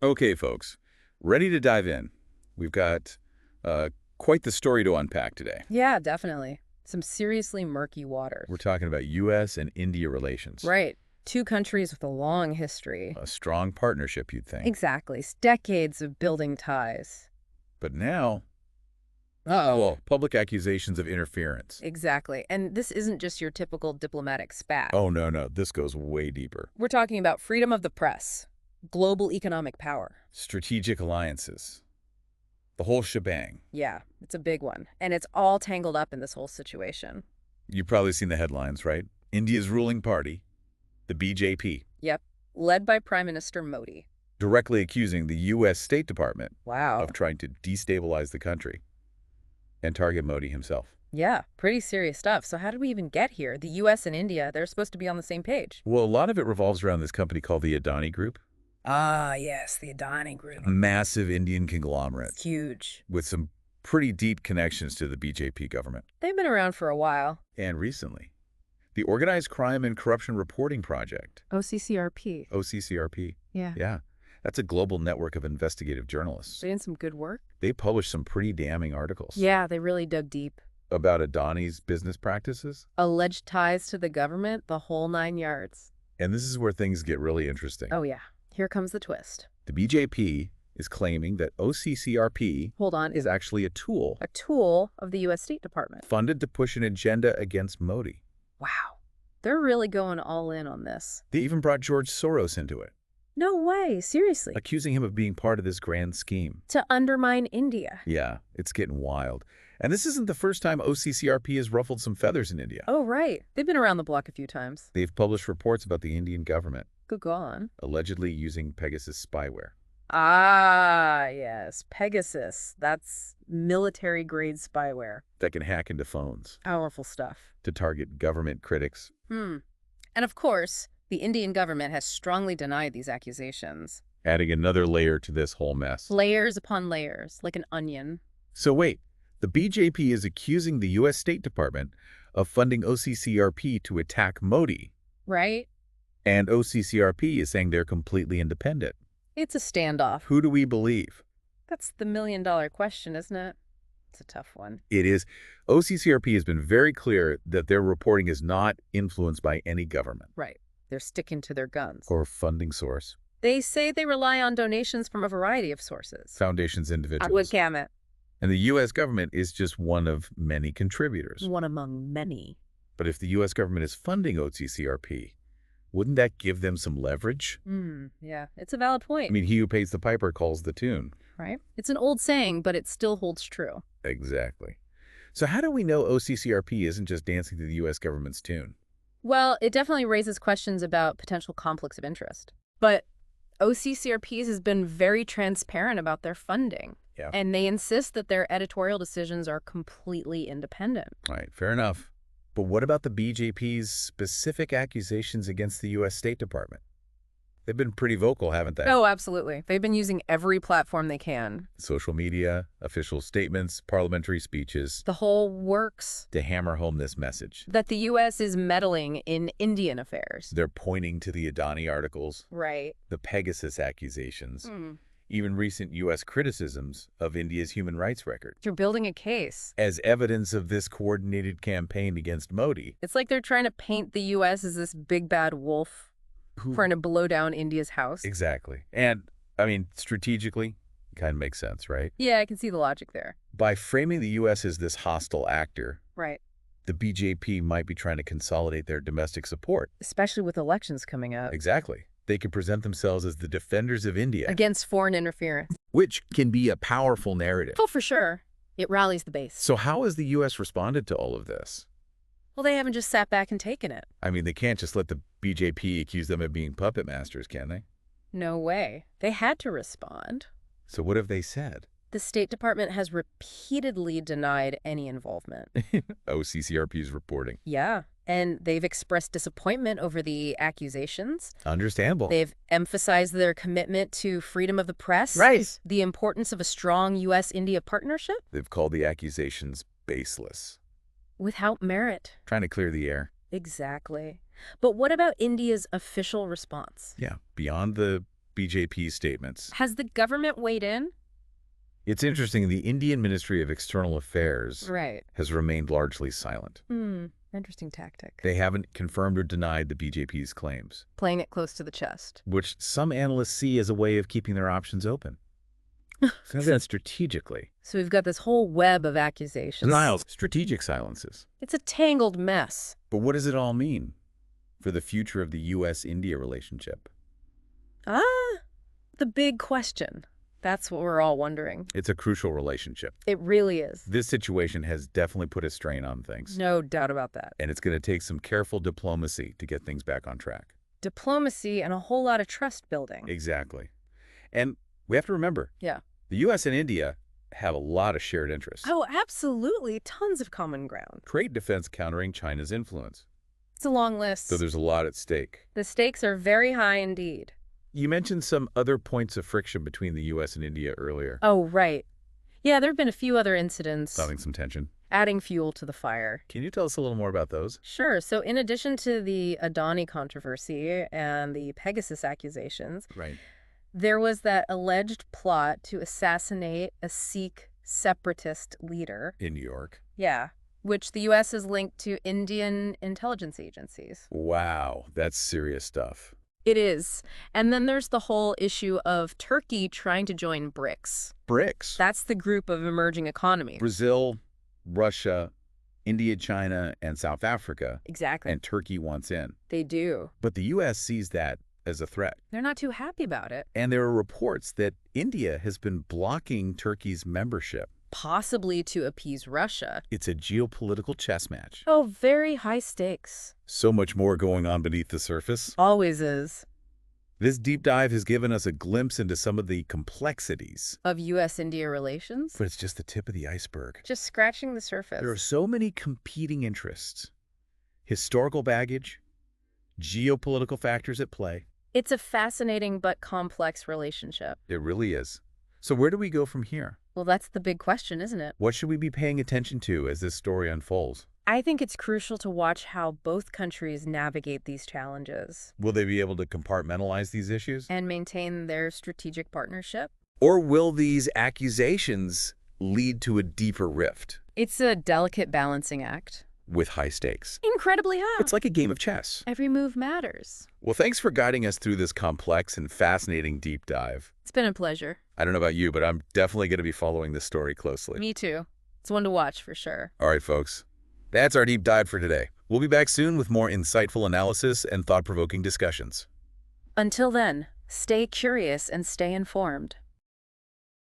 Okay, folks, ready to dive in. We've got uh, quite the story to unpack today. Yeah, definitely. Some seriously murky We're waters. talking about U.S. and India relations. Right. Two countries with a long history. A strong partnership, you'd think. Exactly. Decades of building ties. But now, well, public accusations of interference. Exactly. And this isn't just your typical diplomatic spat. Oh, no, no, this goes way deeper. We're talking about freedom of the press, global economic power. Strategic alliances. The whole shebang. Yeah, it's a big one. And it's all tangled up in this whole situation. You've probably seen the headlines, right? India's ruling party, the BJP, Yep. Led by Prime Minister Modi. directly accusing the U.S. State Department Wow. of trying to destabilize the country and target Modi himself. Yeah, pretty serious stuff. So how did we even get here? The U.S. and India, they're supposed to be on the same page. Well, a lot of it revolves around this company called the Adani Group, Ah, yes, the Adani Group. a massive Indian conglomerate It's huge. with some pretty deep connections to the BJP government. They've been around for a while. And recently, the Organized Crime and Corruption Reporting Project, OCCRP. OCCRP, Yeah. yeah, that's a global network of investigative journalists. Doing some good work. They published some pretty damning articles Yeah, they really dug deep. about Adani's business practices. Alleged ties to the government, the whole 9 yards. And this is where things get really interesting. Oh, yeah. Here comes the twist. The BJP is claiming that OCCRP Hold on. is actually a tool A tool of the U.S. State Department. funded to push an agenda against Modi. Wow. They're really going all in on this. They even brought George Soros into it, No way. Seriously. accusing him of being part of this grand scheme. To undermine India. Yeah, it's getting wild. And this isn't the first time OCCRP has ruffled some feathers in India. Oh, right. They've been around the block a few times. They've published reports about the Indian government Good go on. allegedly using Pegasus spyware. Ah, yes. Pegasus. That's military-grade spyware. That can hack into phones Powerful stuff. to target government critics. And of course, the Indian government has strongly denied these accusations. Adding another layer to this whole mess. Layers upon layers, like an onion. So wait, the BJP is accusing the U.S. State Department of funding OCCRP to attack Modi, Right? and OCCRP is saying they're completely independent. It's a standoff. Who do we believe? That's the million-dollar question, isn't it? It's a tough one. It is. OCCRP has been very clear that their reporting is not influenced by any government Right. They're sticking to their guns. or funding source, They say they rely on donations from a variety of sources. foundations, I would individuals. gamut. And the U.S. government is just one of many contributors. One among many. But if the U.S. government is funding OCCRP, wouldn't that give them some leverage? Yeah, it's a valid point. I mean, he who pays the piper calls the tune. Right? It's an old saying, but it still holds true. Exactly. So how do we know OCCRP isn't just dancing to the U.S. government's tune? Well, it definitely raises questions about potential conflicts of interest. But OCCRP has been very transparent about their funding. Yeah. And they insist that their editorial decisions are completely independent. All right, fair enough. But what about the BJP's specific accusations against the U.S. State Department? They've been pretty vocal, haven't they? Oh, absolutely. They've been using every platform they can. Social media, official statements, parliamentary speeches, The whole works. to hammer home this message. That the U.S. is meddling in Indian affairs. They're pointing to the Adani articles, Right. the Pegasus accusations, even recent U.S. criticisms of India's human rights record You're building a case. as evidence of this coordinated campaign against Modi. It's like they're trying to paint the U.S. as this big bad wolf trying to blow down India's house. Exactly. And, I mean, strategically, kind of makes sense, right? Yeah, I can see the logic there. By framing the U.S. as this hostile actor, Right. the BJP might be trying to consolidate their domestic support. Especially with elections coming up. Exactly. They could present themselves as the defenders of India, Against foreign interference. which can be a powerful narrative. Oh, for sure. It rallies the base. So how has the U.S. responded to all of this? Well, they haven't just sat back and taken it. I mean, they can't just let the BJP accuse them of being puppet masters, can they? No way. They had to respond. So what have they said? The State Department has repeatedly denied any involvement. OCCRP's reporting. Yeah. And they've expressed disappointment over the accusations. Understandable. They've emphasized their commitment to freedom of the press. Right. The importance of a strong U.S.-India partnership. They've called the accusations baseless, Without merit. trying to clear the air. Exactly. But what about India's official response? Yeah, beyond the BJP's statements. Has the government weighed in? It's interesting, the Indian Ministry of External Affairs Right. has remained largely silent. Interesting tactic. They haven't confirmed or denied the BJP's claims, Playing it close to the chest. which some analysts see as a way of keeping their options open. So that's strategically. So we've got this whole web of accusations. Denials, strategic silences. It's a tangled mess. But what does it all mean for the future of the U.S.-India relationship? The big question. That's what we're all wondering. It's a crucial relationship. It really is. This situation has definitely put a strain on things. No doubt about that. And it's going to take some careful diplomacy to get things back on track. Diplomacy and a whole lot of trust building. Exactly. And we have to remember, Yeah. the U.S. and India have a lot of shared interests. Oh, absolutely. Tons of common ground. Trade defense countering China's influence. It's a long list. So there's a lot at stake. The stakes are very high indeed. You mentioned some other points of friction between the U.S. and India earlier. Oh, right. Yeah, there have been a few other incidents. Starting some tension. Adding fuel to the fire. Can you tell us a little more about those? Sure. So in addition to the Adani controversy and the Pegasus accusations, Right. there was that alleged plot to assassinate a Sikh separatist leader. In New York. Yeah, which the U.S. has linked to Indian intelligence agencies. Wow, that's serious stuff. It is. And then there's the whole issue of Turkey trying to join BRICS. BRICS. That's the group of emerging economies. Brazil, Russia, India, China, and South Africa. Exactly. And Turkey wants in. They do. But the U.S. sees that as a threat. They're not too happy about it. And there are reports that India has been blocking Turkey's membership. Possibly to appease Russia. It's a geopolitical chess match. Oh, very high stakes. So much more going on beneath the surface. Always is. This deep dive has given us a glimpse into some of the complexities. Of U.S.-India relations? But it's just the tip of the iceberg. Just scratching the surface. There are so many competing interests. Historical baggage, geopolitical factors at play. It's a fascinating but complex relationship. It really is. So where do we go from here? Well, that's the big question, isn't it? What should we be paying attention to as this story unfolds? I think it's crucial to watch how both countries navigate these challenges. Will they be able to compartmentalize these issues? And maintain their strategic partnership? Or will these accusations lead to a deeper rift? It's a delicate balancing act. With high stakes. Incredibly high. It's like a game of chess. Every move matters. Well, thanks for guiding us through this complex and fascinating deep dive. It's been a pleasure. I don't know about you, but I'm definitely going to be following this story closely. Me too. It's one to watch for sure. All right, folks. That's our deep dive for today. We'll be back soon with more insightful analysis and thought-provoking discussions. Until then, stay curious and stay informed.